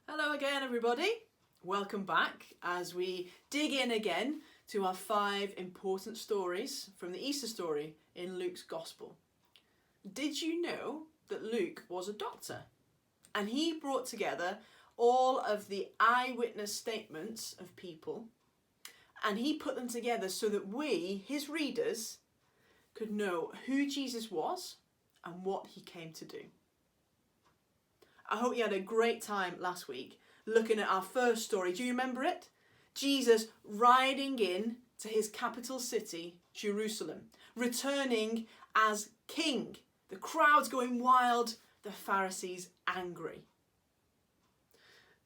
Hello again, everybody. Welcome back as we dig in again to our 5 important stories from the Easter story in Luke's Gospel. Did you know that Luke was a doctor? And he brought together all of the eyewitness statements of people, and he put them together so that we, his readers, could know who Jesus was and what he came to do. I hope you had a great time last week looking at our first story. Do you remember it? Jesus riding in to his capital city, Jerusalem, returning as king. The crowds going wild, the Pharisees angry.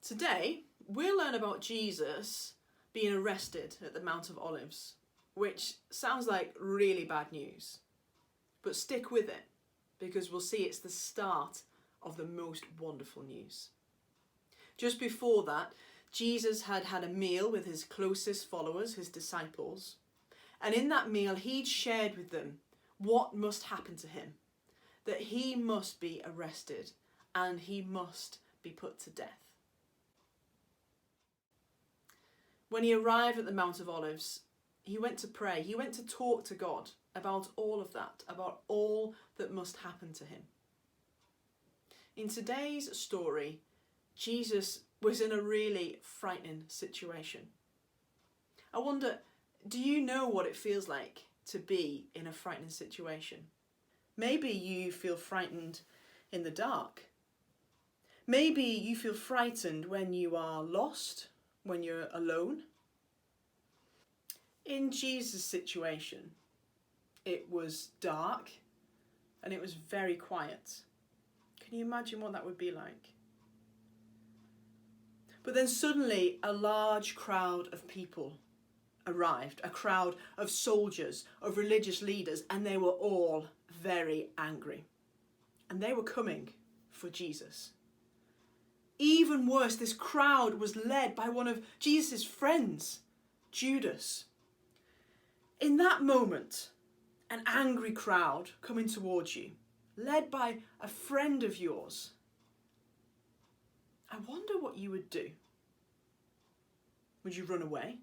Today, we'll learn about Jesus being arrested at the Mount of Olives, which sounds like really bad news. But stick with it, because we'll see it's the start of the most wonderful news. Just before that, Jesus had had a meal with his closest followers, his disciples, and in that meal he'd shared with them what must happen to him, that he must be arrested and he must be put to death. When he arrived at the Mount of Olives, he went to pray, he went to talk to God about all of that, about all that must happen to him. In today's story, Jesus was in a really frightening situation. I wonder, do you know what it feels like to be in a frightening situation? Maybe you feel frightened in the dark. Maybe you feel frightened when you are lost, when you're alone. In Jesus' situation, it was dark and it was very quiet. Can you imagine what that would be like? But then suddenly a large crowd of people arrived, a crowd of soldiers, of religious leaders, and they were all very angry. And they were coming for Jesus. Even worse, this crowd was led by one of Jesus' friends, Judas. In that moment, an angry crowd coming towards you, led by a friend of yours, I wonder what you would do. Would you run away?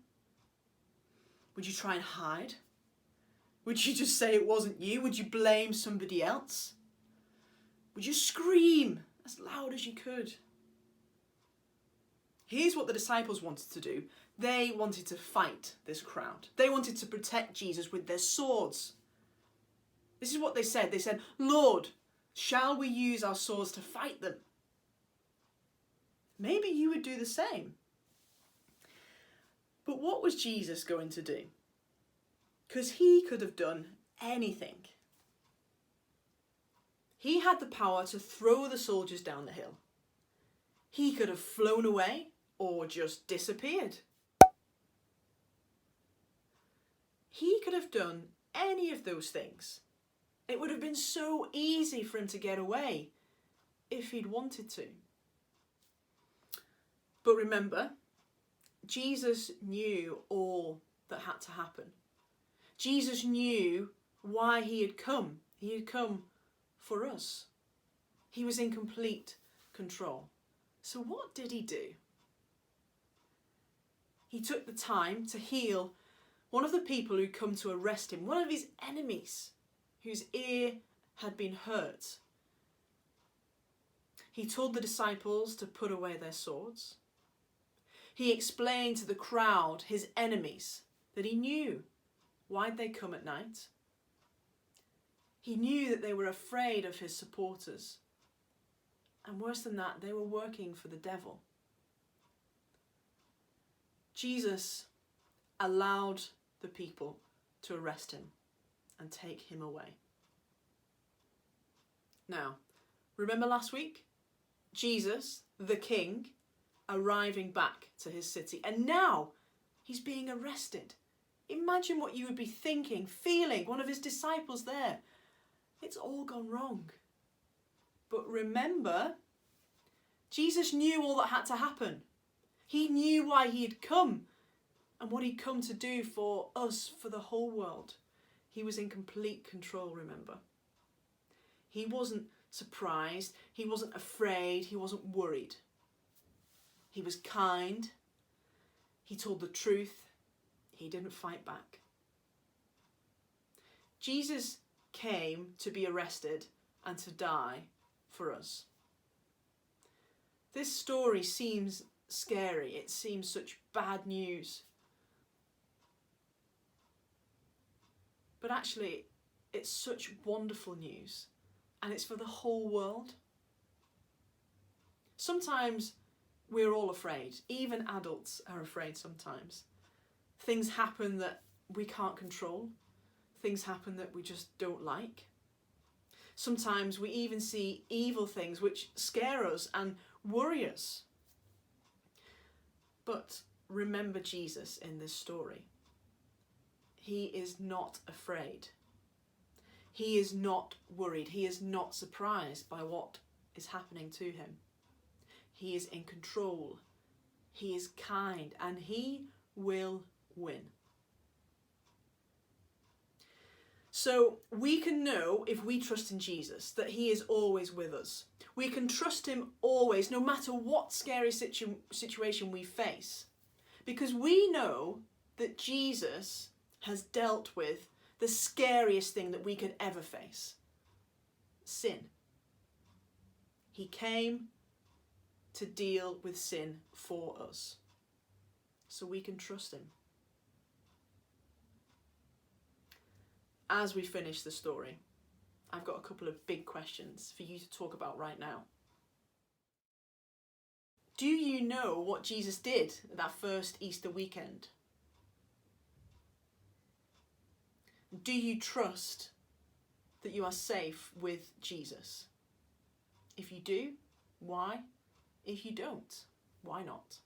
Would you try and hide? Would you just say it wasn't you? Would you blame somebody else? Would you scream as loud as you could? Here's what the disciples wanted to do. They wanted to fight this crowd. They wanted to protect Jesus with their swords. This is what they said. They said, "Lord, shall we use our swords to fight them?" Maybe you would do the same. But what was Jesus going to do? Because he could have done anything. He had the power to throw the soldiers down the hill. He could have flown away or just disappeared. He could have done any of those things. It would have been so easy for him to get away if he'd wanted to. But remember, Jesus knew all that had to happen. Jesus knew why he had come. He had come for us. He was in complete control. So what did he do? He took the time to heal one of the people who'd come to arrest him, one of his enemies, whose ear had been hurt. He told the disciples to put away their swords. He explained to the crowd, his enemies, that he knew why'd they come at night. He knew that they were afraid of his supporters. And worse than that, they were working for the devil. Jesus allowed the people to arrest him and take him away. Now, remember last week? Jesus, the king, arriving back to his city. And now he's being arrested. Imagine what you would be thinking, feeling, one of his disciples there. It's all gone wrong. But remember, Jesus knew all that had to happen. He knew why he had come and what he'd come to do for us, for the whole world. He was in complete control, remember. He wasn't surprised, he wasn't afraid, he wasn't worried. He was kind. He told the truth. He didn't fight back. Jesus came to be arrested and to die for us. This story seems scary. It seems such bad news. But actually, it's such wonderful news, and it's for the whole world. Sometimes we're all afraid. Even adults are afraid sometimes. Things happen that we can't control. Things happen that we just don't like. Sometimes we even see evil things which scare us and worry us. But remember Jesus in this story. He is not afraid. He is not worried. He is not surprised by what is happening to him. He is in control. He is kind, and he will win. So we can know, if we trust in Jesus, that he is always with us. We can trust him always, no matter what scary situation we face, because we know that Jesus has dealt with the scariest thing that we could ever face: sin. He came to deal with sin for us, so we can trust him. As we finish the story, I've got a couple of big questions for you to talk about right now. Do you know what Jesus did that first Easter weekend? Do you trust that you are safe with Jesus? If you do, why? If you don't, why not?